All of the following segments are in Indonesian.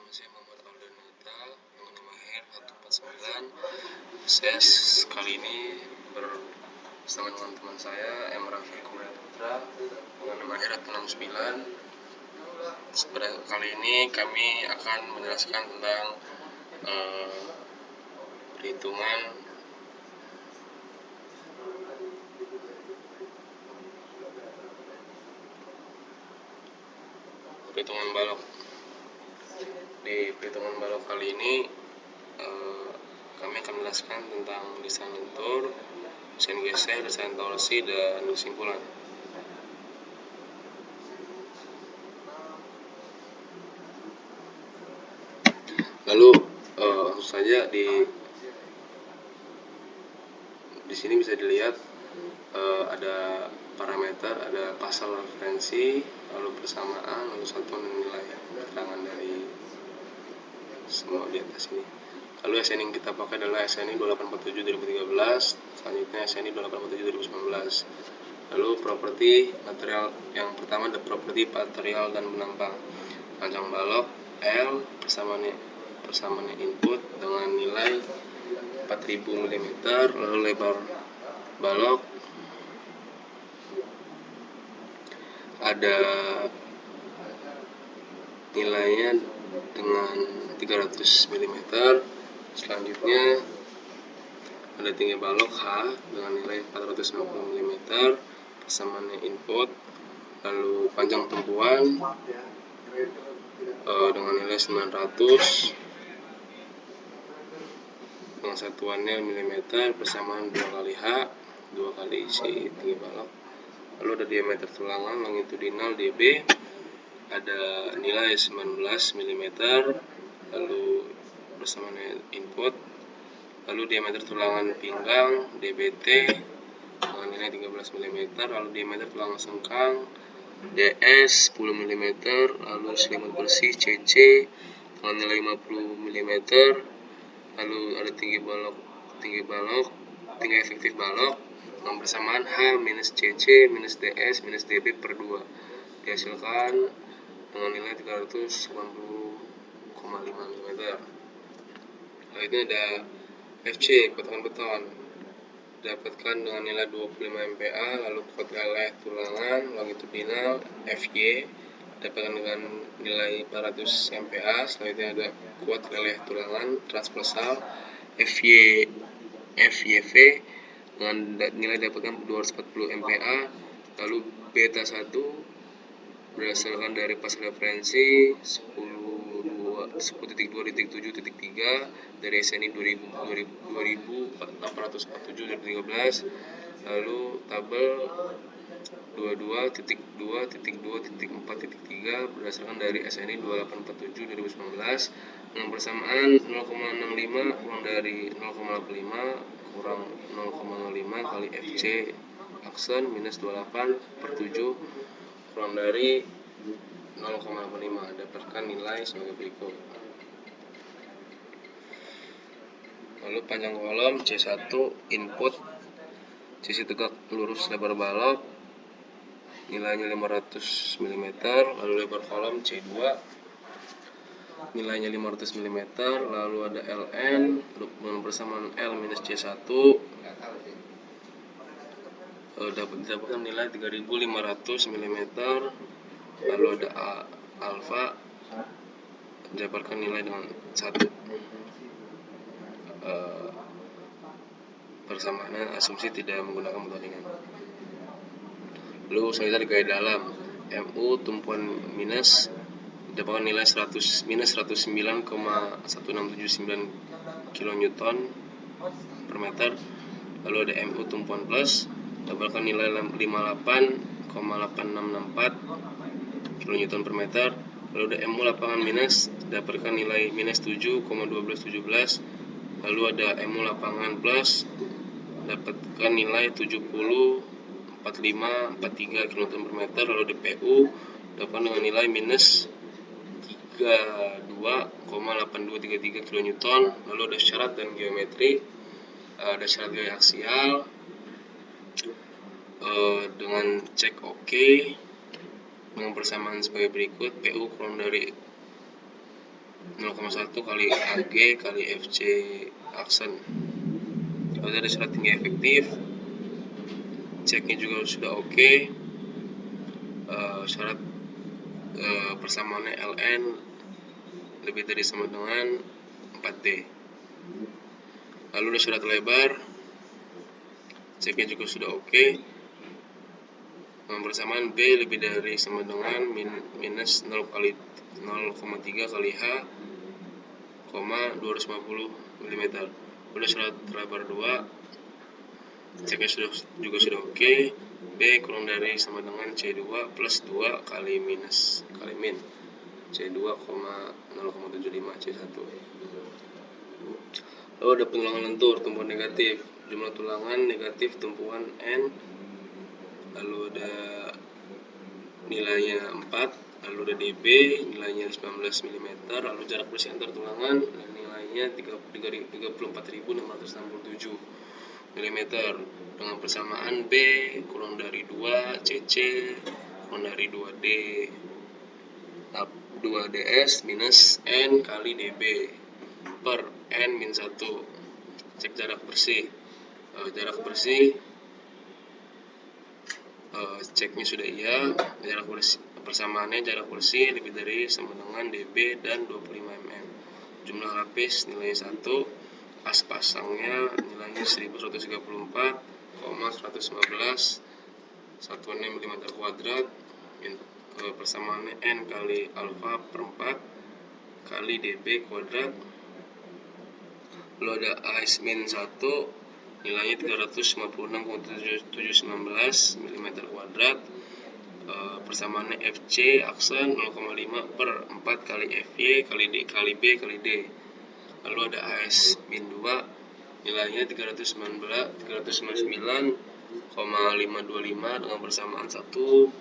Nama saya Muhammad Aldanata dengan nomor HR 149. Saya kali ini bersama dengan teman saya M. Rafiq Kumar Putra dengan nomor HR 169. Kali ini kami akan menjelaskan tentang perhitungan balok. Di perhitungan balok kali ini kami akan menjelaskan tentang desain lentur, desain geser, desain torsi, dan kesimpulan. Lalu langsung saja di sini bisa dilihat ada parameter, ada pasal referensi, lalu persamaan, lalu satuan nilai keterangan dari semua di atas ini. Lalu SN yang kita pakai adalah SNI 2847 2013, selanjutnya SNI 2847 2019. Lalu properti material yang pertama ada properti material dan penampang. Panjang balok L persamaannya input dengan nilai 4000 mm, lalu lebar balok ada nilainya dengan 300 mm. Selanjutnya ada tinggi balok H dengan nilai 450 mm, persamaannya input. Lalu panjang tumpuan dengan nilai 900 dengan satuannya mm, persamaan 2 kali H, 2 kali isi tinggi balok. Lalu ada diameter tulangan longitudinal dB, ada nilai 19 mm, lalu persamaannya input. Lalu diameter tulangan pinggang DBT dengan nilai 13 mm, lalu diameter tulangan sengkang DS 10 mm, lalu selimut bersih CC dengan nilai 50 mm, lalu ada tinggi efektif balok dengan persamaan H minus CC minus DS minus DB per 2 dihasilkan dengan nilai 380,5 mm. Lalu ini ada FC potongan beton dapatkan dengan nilai 25 MPa, lalu kuat leleh tulangan longitudinal FY dapatkan dengan nilai 400 MPa. Selanjutnya ada kuat leleh tulangan transversal FYV dengan nilai dapatkan 240 MPa. Lalu beta 1 berdasarkan dari pasal referensi 10.2.7.3 dari SNI 2847/2013. Lalu tabel 22.2.2.4.3 berdasarkan dari SNI 2847/2019 dengan persamaan 0,65 kurang dari 0,85 kurang 0,05 kali FC aksen minus 28/7 kurang dari 0,85 dapatkan nilai sebagai berikut. Lalu panjang kolom C1 input sisi tegak lurus lebar balok nilainya 500 mm, lalu lebar kolom C2 nilainya 500 mm, lalu ada LN dengan persamaan L minus C1 dapatkan nilai 3500 mm, lalu ada alfa dapatkan nilai dengan 1. Persamaannya asumsi tidak menggunakan metode ringan. Lalu selanjutnya di gaya dalam MU tumpuan minus dapatkan nilai minus 109,1679 kN per meter. Lalu ada MU tumpuan plus dapatkan nilai 58,8664 kN per meter. Lalu ada MU lapangan minus dapatkan nilai minus 7,1217. Lalu ada MU lapangan plus dapatkan nilai 70,4543 kN per meter. Lalu DPU dapat dengan nilai minus 32,8233 kN. Lalu ada syarat dan geometri, ada syarat gaya aksial dengan cek OK dengan persamaan sebagai berikut. PU kurang dari 0,1 kali AG kali FC aksen. Kalau dari syarat tinggi efektif, ceknya juga sudah oke. Syarat persamaannya ln lebih dari sama dengan 4D. Lalu ada syarat lebar, ceknya juga sudah oke. Persamaan B lebih dari sama dengan minus 0,3 kali H, 250 mm. Udah syarat lebar 2, ceknya juga sudah oke. B kurang dari sama dengan C2 plus 2 kali min C2, 0,75 C1. Lalu ada pengulangan lentur, tumpuan negatif, jumlah tulangan negatif tumpuan N, lalu ada nilainya 4, lalu ada DB nilainya 19 mm, lalu jarak bersih antar tulangan nilainya 34.667 mm, dengan persamaan B kurang dari 2 CC kurang dari 2D 2DS minus N kali DB per N min 1. Cek jarak bersih. Jarak bersih ceknya sudah iya. Jarak bersih, persamaannya jarak bersih lebih dari sama dengan DB dan 25 mm. Jumlah lapis nilainya 1. As pasangnya nilainya 1134,115, satuannya mm kuadrat. Persamaannya N kali alfa per 4 kali DB kuadrat. Lalu ada AS min 1 nilainya 356,719 mm kuadrat. Persamaannya FC aksen 0,5 per 4 kali FY kali D kali B kali D. Lalu ada AS min 2 nilainya 399,525 dengan persamaan 1,4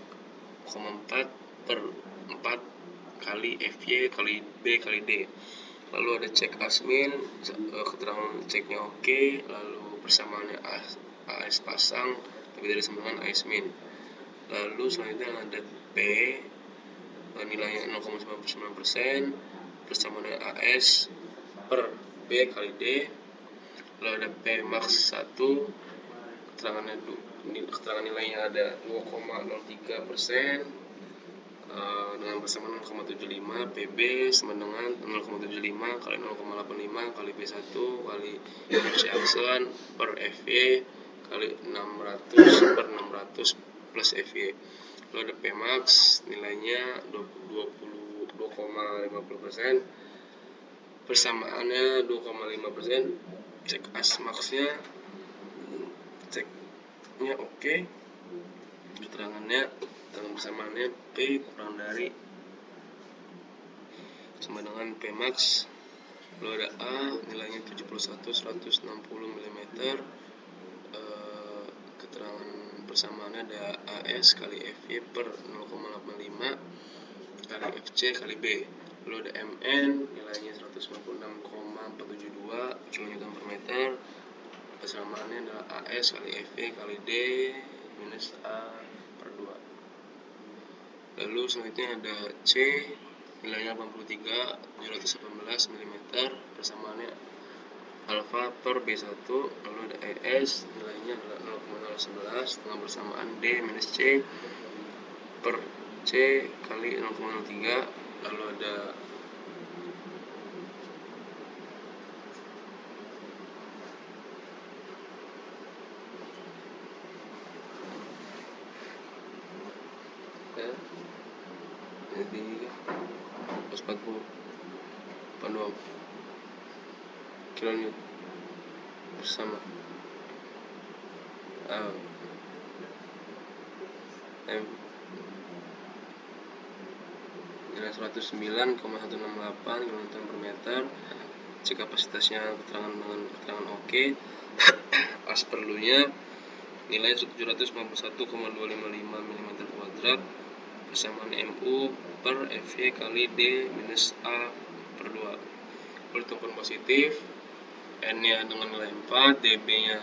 per 4 kali FY kali B kali D. Lalu ada cek ASMIN, keterangan ceknya oke, lalu persamaannya AS pasang lebih dari sama dengan ASMIN. Lalu selanjutnya ada P, nilainya 0,99%, persamaannya AS per B kali D. Lalu ada P max 1, keterangan nilainya ada 2,03%, dengan persamaan 0,75. PB sama dengan 0,75 kali 0,85 kali B1 kali FC aksen per FY kali 600 per 600 plus FY. Lalu ada P max nilainya 2,50%, persamaannya 2,5%. Cek as maxnya, ceknya oke. Keterangannya dengan persamaannya P kurang dari sama dengan P max. Lalu ada A nilainya 71/160 mm. Keterangan persamaannya ada AS kali FY per 0,85 kali FC kali B. Lalu ada MN nilainya 156,472 kN per meter. Persamaannya adalah AS kali FY kali D minus A per 2. Lalu selanjutnya ada C nilainya 83,718 mm, persamaannya alfa per B1. Lalu ada ES nilainya adalah 0,011 dengan persamaan D minus C per C kali 0,03. Lalu ada jadi 140 kN bersama M nilai 109,168 kN per meter. Jika kapasitasnya keterangan oke. As perlunya nilai 751,255 mm kuadrat, persamaan MU per FY kali D minus A per 2. Pertumbuhan positif, N-nya dengan nilai 4, DB-nya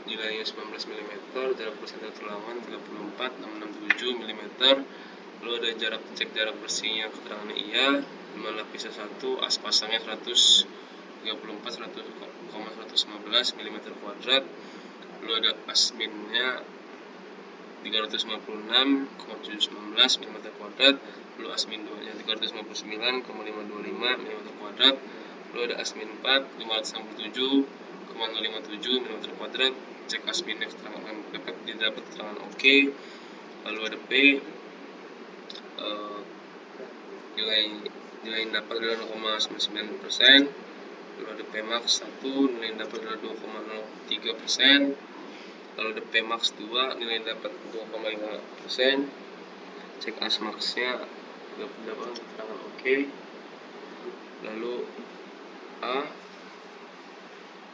nilainya 19 mm, jarak bersih antar tulangan 34,667 mm. Lalu ada cek jarak bersihnya, keterangannya iya. jumlah lapisnya 1, as pasangnya 134,115 mm kuadrat, lalu ada as minnya 356,719 mm kuadrat, lalu as min 2 nya 359,525 mm kuadrat, lalu ada as min 4 567,057 mm kuadrat. Cek as minnya didapat keterangan oke. Lalu ada P, nilai yang dapat adalah 0,99%. Lalu ada P max 1, nilai yang dapat adalah 2,03%. Lalu ada P max 2, nilai yang dapat 2,5%. Cek as maxnya dapat keterangan oke. Lalu A,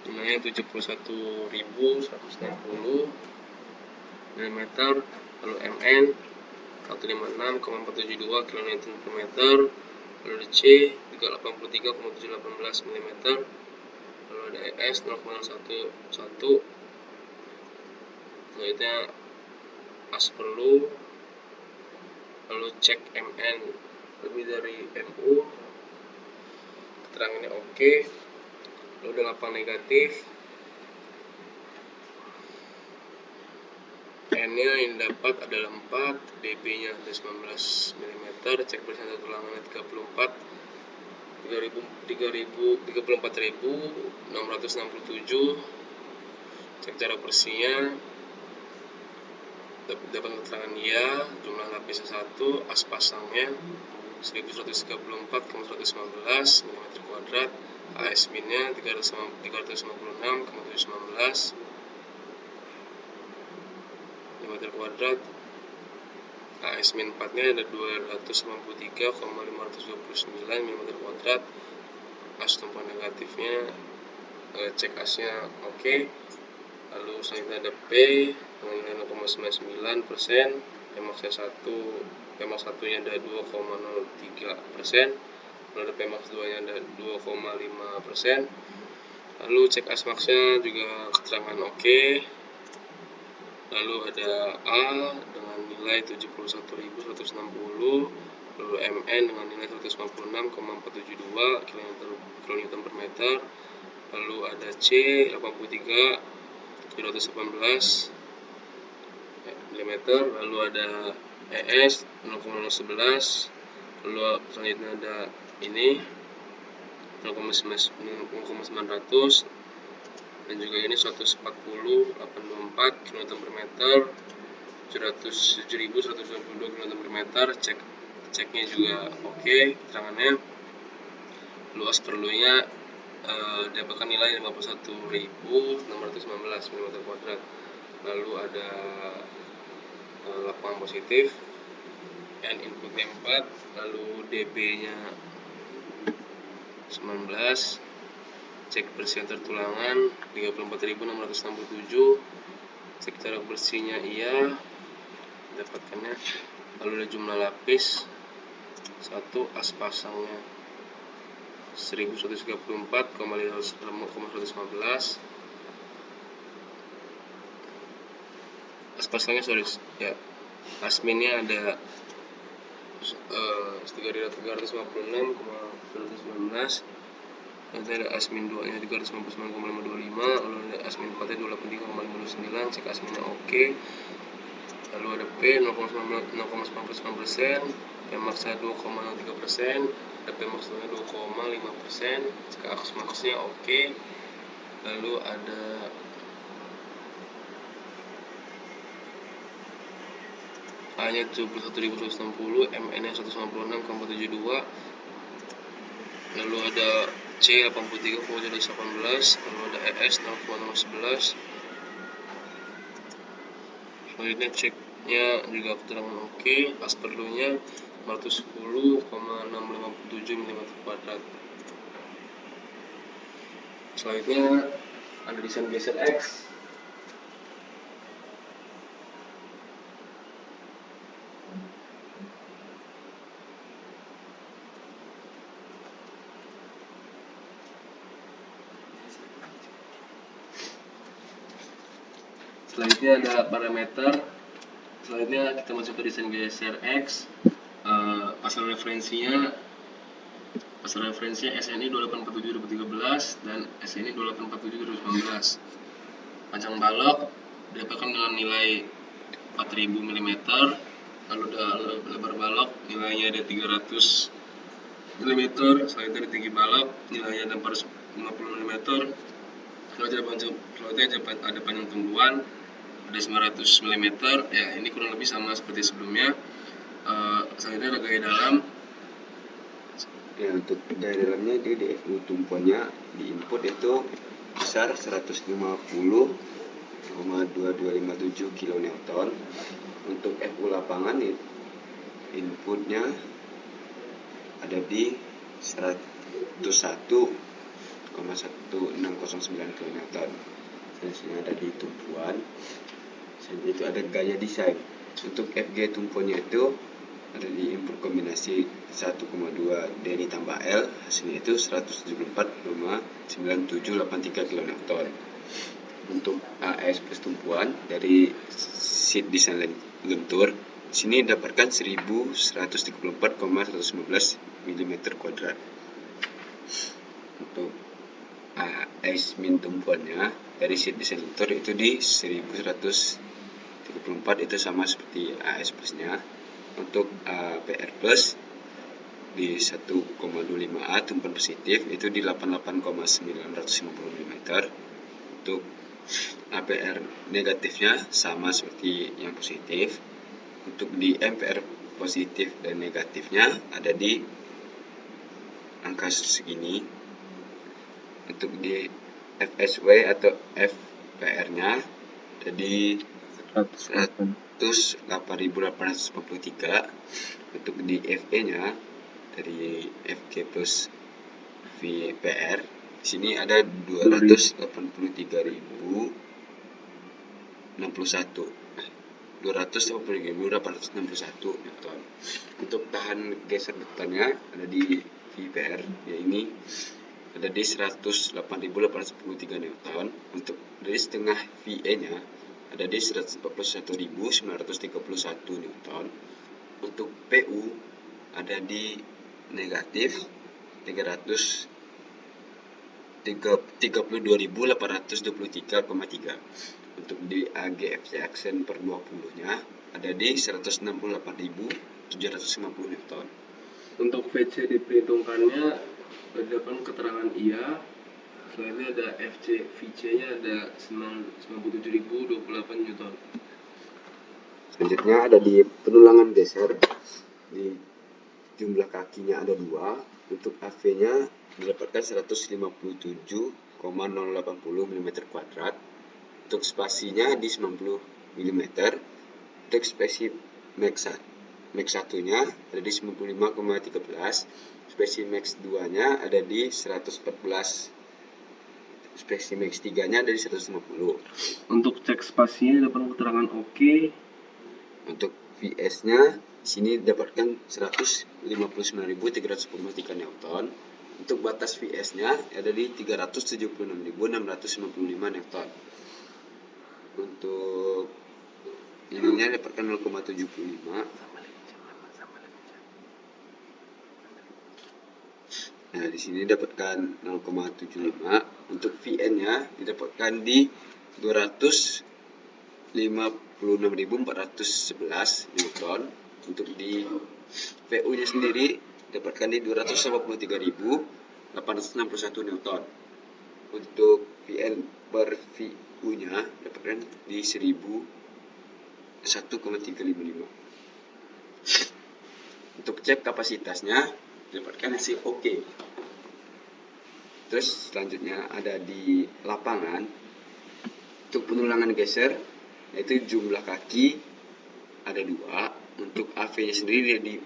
nilainya 71.160 mm. Lalu MN 156,472 kN/m. Lalu ada C 383,718 mm. Lalu ada ES 0,11. Selanjutnya as perlu. Lalu cek MN lebih dari MU, keterangannya oke. Lalu ada lapang negatif. N-nya yang dapat adalah 4, dB-nya ada 19 mm, cek persentase tulangannya 34.667, cek jarak bersihnya dapat keterangan ya, jumlah lapisnya 1, as pasangnya 1134,115 mm kuadrat, AS minnya 356,719 mm kuadrat, AS min 4 nya ada 293,529 mm kuadrat, as tumpuan negatifnya, cek asnya oke. Lalu selanjutnya ada P dengan nilai 0,99%, Pmax 1 nya ada 2,03%, lalu ada Pmax 2 nya ada 2,5%. Lalu cek as maxnya juga keterangan oke. Lalu ada A dengan nilai 71.160, lalu MN dengan nilai 156,472 kN/m. Lalu ada C 83,718 mm. Lalu ada ES 0,011. Lalu selanjutnya ada ini 0,900, dan juga ini 140,824 kN/m, 707.122 kN/m. Ceknya juga oke, keterangannya. Luas perlunya dapatkan nilai 51.619 mm kuadrat. Lalu ada lapangan positif, N inputnya 4, lalu dB nya 19, cek bersih antar tulangan 34.667, cek jarak bersihnya iya, dapatkannya. Lalu ada jumlah lapis 1, as pasangnya 1134,115, as pasangnya as minnya ada 356,219, nanti ada as min 2 nya 359,525, lalu ada as min 4 nya 283,529, cek as minnya oke. Lalu ada P 0,99%, Pmax nya 2,03%, ada Pmax nya 2,5%, cek as maxnya oke. Lalu ada A nya 71.160, MN nya 196,472, lalu ada C 83,218, lalu ada ES 0,011. Selanjutnya ceknya juga keterangan oke, as perlunya 410,657 mm kuadrat. Selanjutnya ada desain geser X. Selanjutnya ada parameter. Selanjutnya kita masuk ke desain geser X. Pasal referensinya Pasal referensinya SNI 2847-2013 dan SNI 2847-2019. Panjang balok didapatkan dengan nilai 4000 mm, lalu lebar balok nilainya ada 300 mm, selanjutnya di tinggi balok nilainya ada 450 mm, selanjutnya ada panjang tumbuhan ada 900 mm. Ya, ini kurang lebih sama seperti sebelumnya. Selanjutnya ada gaya dalam. Ya, untuk gaya dalamnya dia di FU tumpuannya di input itu besar 150,2257 kN. Untuk FU lapangan inputnya ada di 101,1609 kN. Selanjutnya ada di tumpuan. Selanjutnya itu ada gaya desain. Untuk FG tumpuannya itu ada di input kombinasi 1,2 DNI tambah L, hasilnya itu 174,9783 kN. Untuk AS plus tumpuan dari sheet desain lentur, sini dapatkan 1134,115 mm kuadrat. Untuk AS min tumpuannya dari sheet desain lentur itu di 1134, itu sama seperti AS plusnya. Untuk PR plus di 1,25A tumpuan positif itu di 88,950 mm. Untuk APR negatifnya sama seperti yang positif. Untuk di MPR positif dan negatifnya ada di angka segini. Untuk di FSW atau FPR-nya ada di 108.853. Untuk di FE-nya dari FG plus VPR di sini ada 283.861 Newton. Untuk tahan geser depannya ada di VPR ya ini ada di 108.813 Newton. Untuk dari setengah VE-nya ada di 141.931 Newton. Untuk PU ada di negatif 332.823,3. Untuk di AGFC aksen per 20-nya ada di 168.750 Newton. Untuk VC diperhitungkannya berdasarkan keterangan IA. Selanjutnya ada FC, VC-nya ada 97.028 Newton. Selanjutnya ada di penulangan geser, di jumlah kakinya ada 2. Untuk AV-nya didapatkan 157,080 mm kuadrat. Untuk spasinya di 90 mm. Untuk spasi max 1-nya ada di 95,13. Spasi max 2-nya ada di 114. Spasi max 3-nya ada di 150. Untuk cek spasinya dapat keterangan oke. Untuk VS-nya di sini dapatkan 159.343 Newton. Untuk batas VS-nya ada di 376.655 Newton. Untuk ininya dapatkan 0,75. Nah, di sini dapatkan 0,75. Untuk VN-nya didapatkan di 256.411 Newton. Untuk di VU-nya sendiri dapatkan di 283.861 Newton. Untuk VN per VU-nya dapatkan di 1,355. Untuk cek kapasitasnya dapatkan hasil oke. Terus selanjutnya ada di lapangan. Untuk penulangan geser yaitu jumlah kaki ada 2. Untuk AV-nya sendiri di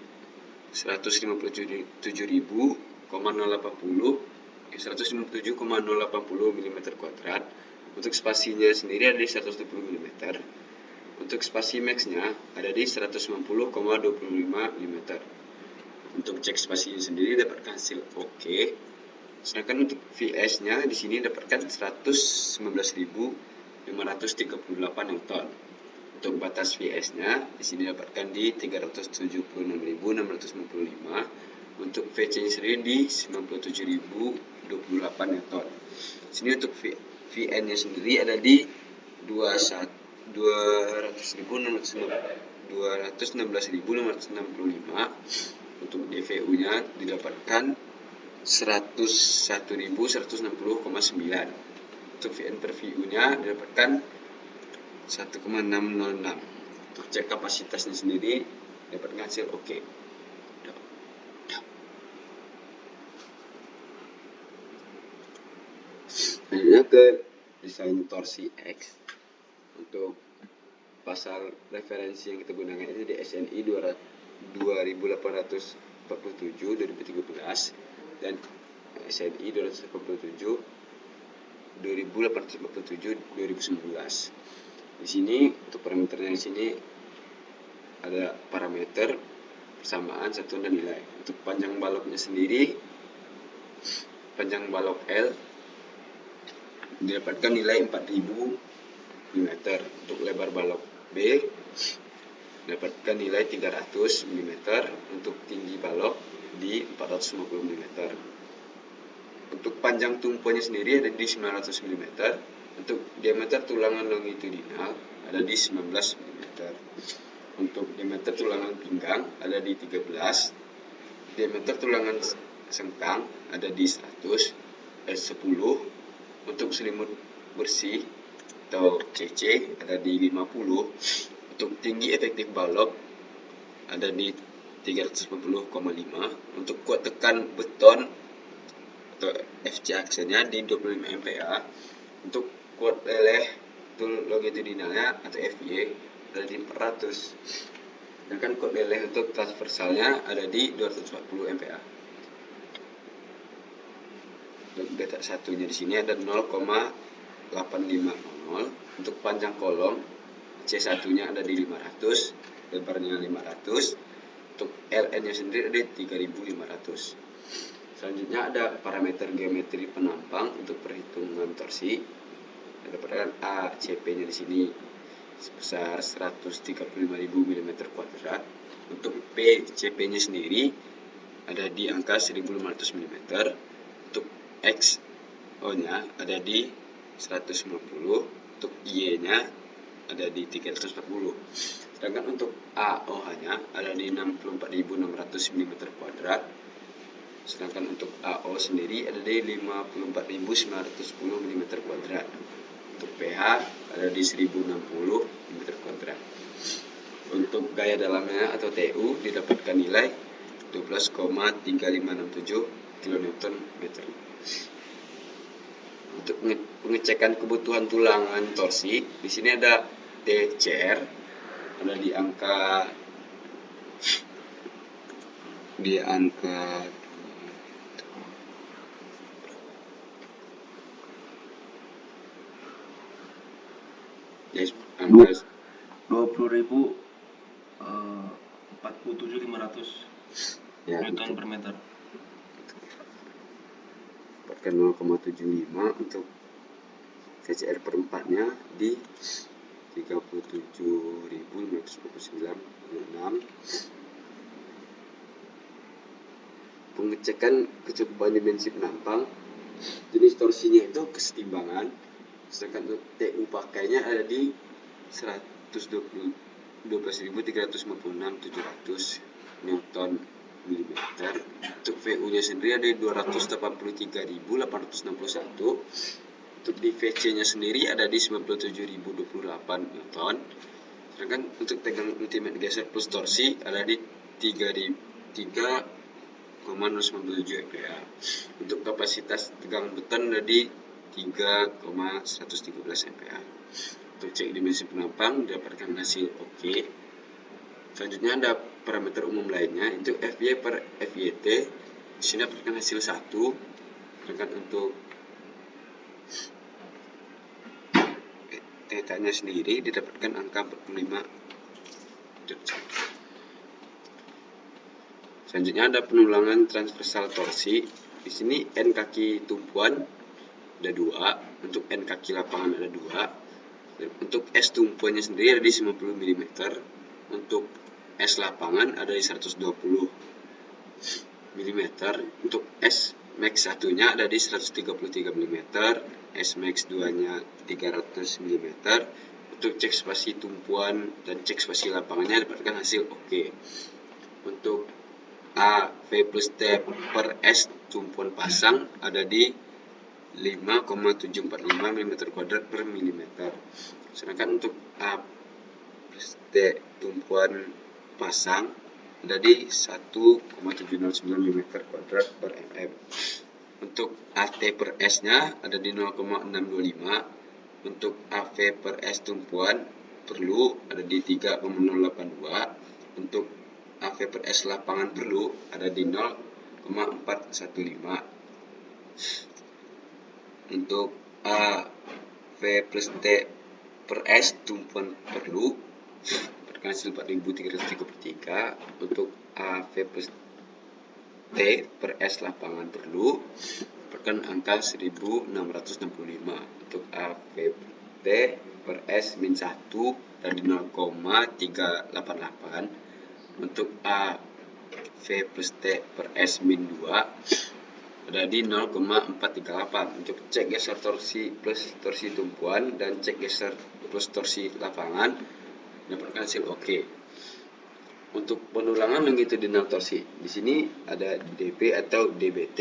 157,080 mm kuadrat. Untuk spasinya sendiri ada di 120 mm. Untuk spasi max-nya ada di 190,25 mm. Untuk cek spasinya sendiri dapatkan hasil oke. Sedangkan untuk VS-nya di sini dapatkan 119.538 Newton. Untuk batas VS-nya di sini dapatkan di 376.655. Untuk VC-nya sendiri di 97.028 Newton. Sini untuk VN-nya sendiri ada di 216.665. Untuk DVU-nya didapatkan 101.160,9. Untuk VN per VU-nya didapatkan 1,606. Untuk cek kapasitasnya sendiri dapatkan hasil oke. Selanjutnya ke desain torsi X. Untuk pasal referensi yang kita gunakan itu di SNI 2847/2013 dan SNI 287/2019. Di sini untuk parameternya di sini ada parameter persamaan, satuan dan nilai. Untuk panjang baloknya sendiri, panjang balok L didapatkan nilai 4000 mm. Untuk lebar balok B dapatkan nilai 300 mm. Untuk tinggi balok di 450 mm. Untuk panjang tumpuannya sendiri ada di 900 mm. Untuk diameter tulangan longitudinal ada di 19 mm. Untuk diameter tulangan pinggang ada di 13. Diameter tulangan sengkang ada di 10. Untuk selimut bersih atau CC ada di 50. Untuk tinggi efektif balok ada di 340,5. Untuk kuat tekan beton atau FC aksennya di 25 MPa. Untuk kuat leleh longitudinalnya atau FY ada di 400. Sedangkan kuat leleh untuk transversalnya ada di 240 MPa. Untuk beta satunya di sini ada 0,850. Untuk panjang kolom C1-nya ada di 500, lebarnya 500. Untuk LN-nya sendiri ada di 3500. Selanjutnya ada parameter geometri penampang untuk perhitungan torsi. Dapatkan ACP-nya di sini sebesar 135.000 mm². Untuk PCP-nya sendiri ada di angka 1.500 mm. Untuk XO-nya ada di 150. Untuk Y-nya ada di 340. Sedangkan untuk AOH-nya ada di 64.600 mm². Sedangkan untuk AO sendiri ada di 54.910 mm². Untuk PH ada di 1060 mm². Untuk gaya dalamnya atau TU didapatkan nilai 12,3567 kN/m. Untuk pengecekan kebutuhan tulangan torsi, di sini ada TCR ada di angka yes, angka 20.047.500 Newton per meter. Dapatkan 0,75. Untuk TCR per 4-nya di 37.549,6. Pengecekan kecukupan dimensi penampang, jenis torsinya itu kesetimbangan. Sedangkan untuk TU pakainya ada di 12.356,700 Newton mm. Untuk VU-nya sendiri ada di 283.861. Untuk di VC-nya sendiri ada di 97.028 Newton. Sedangkan untuk tegangan ultimate geser plus torsi ada di 3,097 MPa. Untuk kapasitas tegangan beton ada di 3,113 MPa. Untuk cek dimensi penampang dapatkan hasil oke. Selanjutnya ada parameter umum lainnya, itu FY per FYT. Di sini dapatkan hasil 1. Sedangkan untuk θ-nya sendiri didapatkan angka 45. Selanjutnya ada penulangan transversal torsi. Di sini N kaki tumpuan ada 2, untuk N kaki lapangan ada 2. Untuk S tumpuannya sendiri ada di 90 mm. Untuk S lapangan ada di 120. mm. Untuk S max 1-nya ada di 133 mm, S max 2-nya 300 mm. Untuk cek spasi tumpuan dan cek spasi lapangannya dapatkan hasil oke. Untuk A V plus T per S tumpuan pasang ada di 5,745 mm² per milimeter. Sedangkan untuk A plus T tumpuan pasang ada di 1,709 mm² per mm. Untuk AT per S-nya ada di 0,625. Untuk AV per S tumpuan perlu ada di 3,082. Untuk AV per S lapangan perlu ada di 0,415. Untuk AV plus T per S tumpuan perlu berdasarkan hasil 4333. Untuk AV plus T per S lapangan perlu berdasarkan angka 1665. Untuk AV T per S min 1 dari 0,388. Untuk AV plus T per S min 2 ada di 0,438. Untuk cek geser torsi plus torsi tumpuan dan cek geser plus torsi lapangan dapatkan hasil oke. Untuk penulangan longitudinal torsi di sini ada DB atau DBT.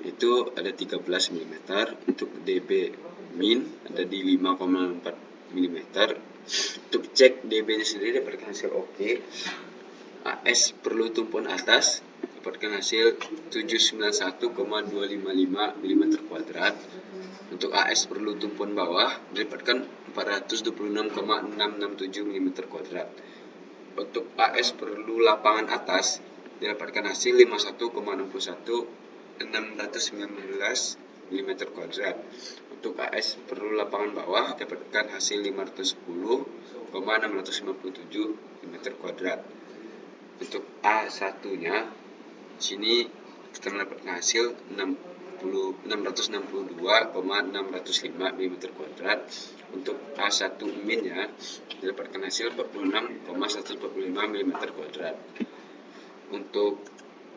Itu ada 13 mm. Untuk DB min ada di 5,4 mm. Untuk cek DB sendiri dapatkan hasil oke. AS perlu tumpuan atas dapatkan hasil 791,255 mm². Untuk AS perlu tumpuan bawah dapatkan 426,667 mm². Untuk AS perlu lapangan atas didapatkan hasil 51,619 mm². Untuk AS perlu lapangan bawah dapatkan hasil 510,657 mm². Untuk A1-nya sini kita mendapatkan hasil 662,605 mm². Untuk A1 min-nya didapatkan hasil 46,145 mm². Untuk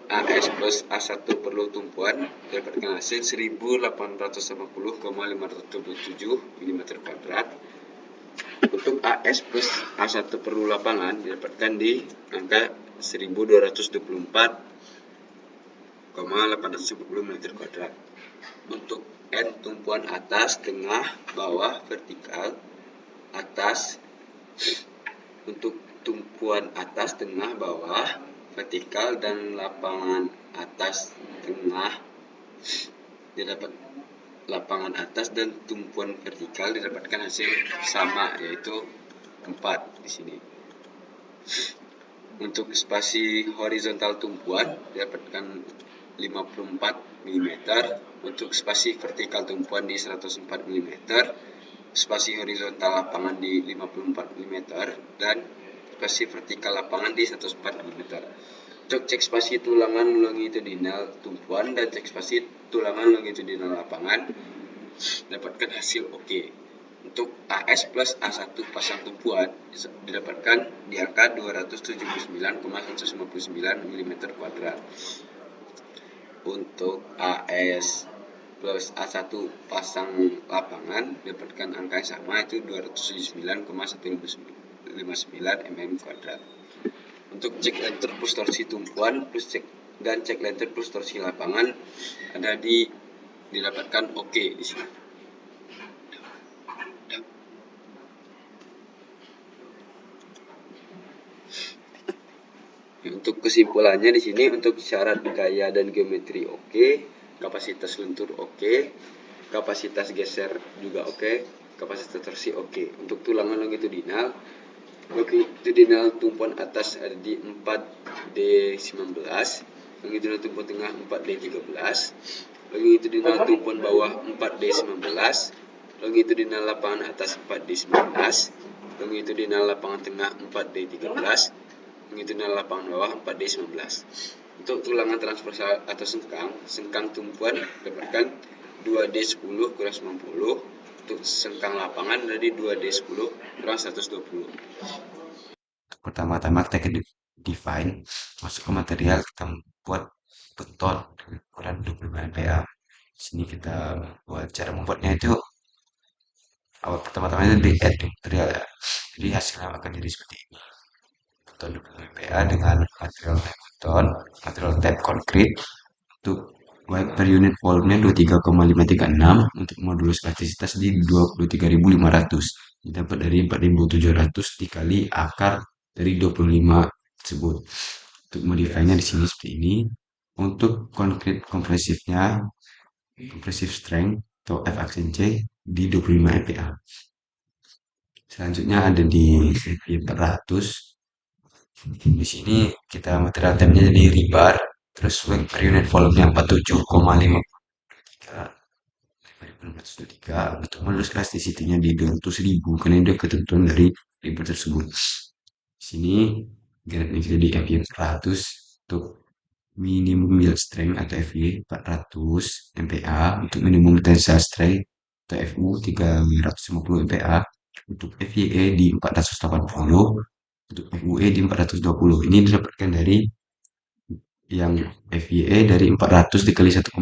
AS plus A1 perlu tumpuan didapatkan hasil 1850,527 mm². Untuk AS plus A1 perlu lapangan didapatkan di angka 1204,810 mm². Untuk N tumpuan atas, tengah, bawah, vertikal, atas. Untuk tumpuan atas, tengah, bawah, vertikal dan lapangan atas, tengah didapat lapangan atas dan tumpuan vertikal didapatkan hasil sama, yaitu 4 di sini. Untuk spasi horizontal tumpuan didapatkan 54 mm. Untuk spasi vertikal tumpuan di 104 mm. Spasi horizontal lapangan di 54 mm dan spasi vertikal lapangan di 104 mm. Untuk cek spasi tulangan longitudinal tumpuan dan cek spasi tulangan longitudinal lapangan dapatkan hasil oke. Untuk AS plus A1 pasang tumpuan didapatkan di angka 279,159 mm². Untuk AS plus A1 pasang lapangan dapatkan angka yang sama, yaitu 279,159 mm². Untuk cek lenter plus torsi tumpuan plus cek lenter plus torsi lapangan ada didapatkan oke di sini. Untuk kesimpulannya di sini, untuk syarat gaya dan geometri oke, kapasitas lentur oke, kapasitas geser juga oke, kapasitas torsi oke. Untuk tulangan longitudinal tumpuan atas ada di 4D19, longitudinal tumpuan tengah 4D13, longitudinal tumpuan bawah 4D19, longitudinal lapangan atas 4D19, longitudinal lapangan tengah 4D13, longitudinal lapangan bawah 4D19. Untuk tulangan transversal atau sengkang tumpuan dapatkan 2D10 kurang 90. Untuk sengkang lapangan dari 2D10 kurang 120. Pertama-tama teknik define, masuk ke material, kita buat beton dengan ukuran 25 MPa. Sini kita buat cara membuatnya itu awal pertama-tama itu di add di material ya. Jadi hasilnya akan jadi seperti ini. Beton 25 MPa dengan material type beton, material type concrete. Untuk per unit volume-nya 23,536, untuk modulus elastisitas di 23.500. Didapat dari 4.700 dikali akar dari 25 tersebut. Untuk modify-nya di sini seperti ini. Untuk concrete kompresifnya, compressive strength atau F aksen C di 25 MPa. Selanjutnya ada di FY 400. Di sini kita material type-nya jadi rebar, terus weight per unit volume-nya 47,523. Untuk modulus elasticity-nya di 200.000 karena itu ketentuan dari rebar tersebut. Di sini grade-nya kita di FY 400. Untuk minimum yield strength atau FY 400 MPa, untuk minimum tensile strength atau FU 350 MPa, untuk FYE di 480, untuk FUE di 420. Ini didapatkan dari yang FYE dari 400 dikali 1,2,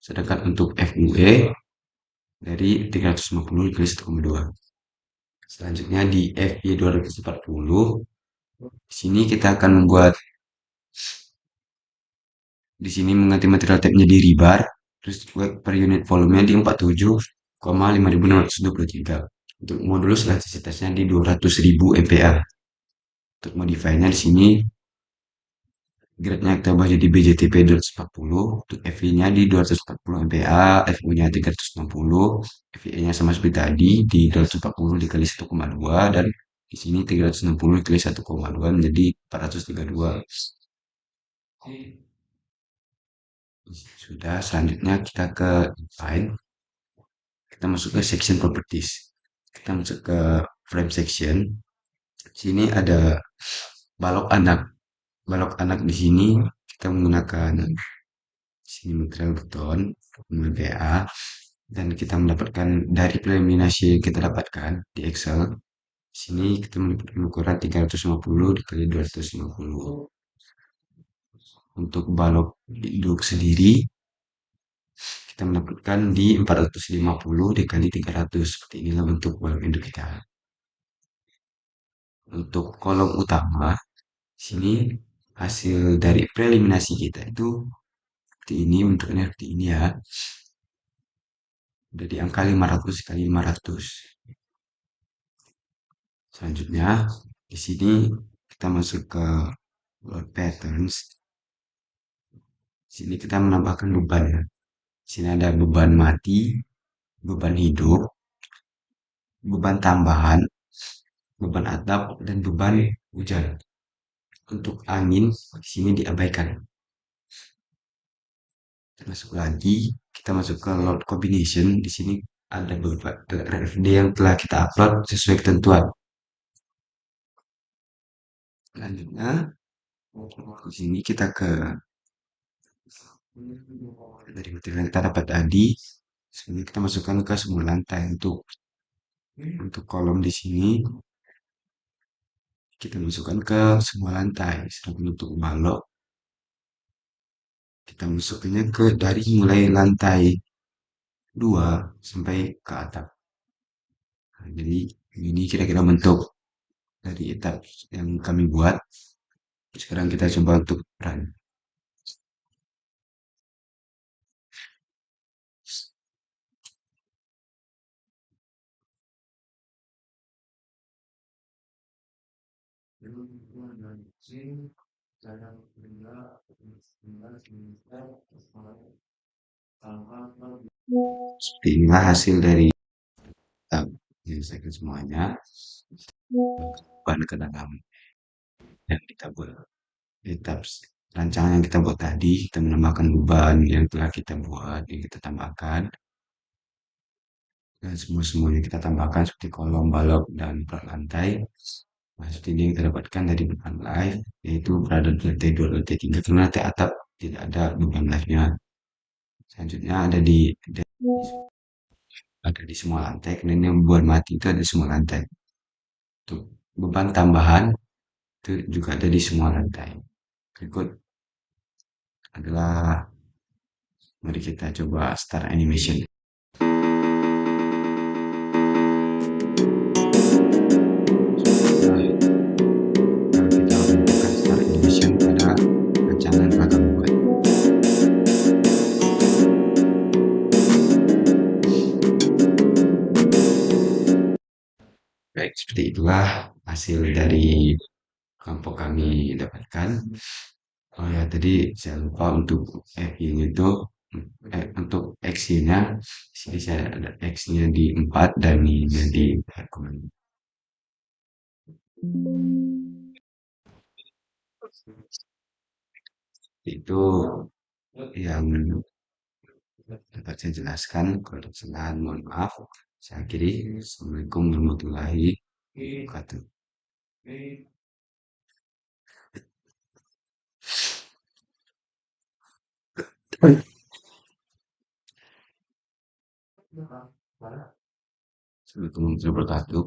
sedangkan untuk FUE dari 350 dikali 1,2. Selanjutnya di FY 240, di sini kita akan membuat di sini mengganti material type-nya di rebar, terus weight per unit volume-nya di 47,5623. Untuk modulus elastisitasnya di 200.000 MPa. Untuk modify-nya di sini grade-nya kita ubah jadi BJTP 240, untuk FV-nya di 240 MPa, FU-nya 360, FVE-nya sama seperti tadi di 240 dikali 1,2, dan di sini 360 dikali 1,2 menjadi 432. Sudah, selanjutnya kita ke define. Kita masuk ke section properties. Kita masuk ke frame section. Sini ada balok anak. Balok anak di sini kita menggunakan sini material beton, MPa, dan kita mendapatkan dari preliminasi yang kita dapatkan di Excel. Sini kita mendapatkan ukuran 350 dikali 250. Untuk balok induk sendiri kita mendapatkan di 450 dikali 300. Seperti inilah bentuk balok induk kita. Untuk kolom utama, sini hasil dari preliminasi kita itu seperti ini, bentuknya seperti ini ya. Dari angka 500 kali 500. Selanjutnya di sini kita masuk ke load patterns. Sini kita menambahkan beban ya. Sini ada beban mati, beban hidup, beban tambahan, beban atap, dan beban hujan. Untuk angin di sini diabaikan. Masuk lagi, kita masuk ke load combination. Di sini ada beberapa RFD yang telah kita upload sesuai ketentuan. Selanjutnya, di sini kita ke dari material yang kita dapat tadi. Sini kita masukkan ke semua lantai. Untuk kolom di sini kita masukkan ke semua lantai. Sedangkan untuk balok kita masukkannya ke dari mulai lantai 2 sampai ke atap. Nah, jadi ini kira-kira bentuk dari atap yang kami buat. Sekarang kita coba untuk run. Seperti inilah hasil dari menyelesaikan semuanya ban ke dalam yang kita buat etap rancangan yang kita buat tadi. Kita menambahkan beban yang telah kita buat, yang kita tambahkan, dan semuanya kita tambahkan seperti kolom, balok, dan berat lantai. Nah, seperti ini yang kita dapatkan dari beban live, yaitu berada di lantai 2 dan lantai 3, karena lantai atap tidak ada beban live-nya. Selanjutnya ada di semua lantai, karena ini yang beban mati itu ada di semua lantai. Untuk beban tambahan itu juga ada di semua lantai. Berikut adalah, mari kita coba start animation. Nah, kita menentukan start animation pada rancangan akan membuat. Baik, seperti itulah hasil dari kelompok kami dapatkan. Oh ya, tadi saya lupa untuk F-nya itu, untuk X-nya, sini saya ada X-nya di 4 dan Y-nya di 4,5. Itu yang dapat saya jelaskan. Kalau kesalahan, mohon maaf. Saya akhiri. Assalamualaikum warahmatullahi wabarakatuh. Assalamualaikum warahmatullahi wabarakatuh.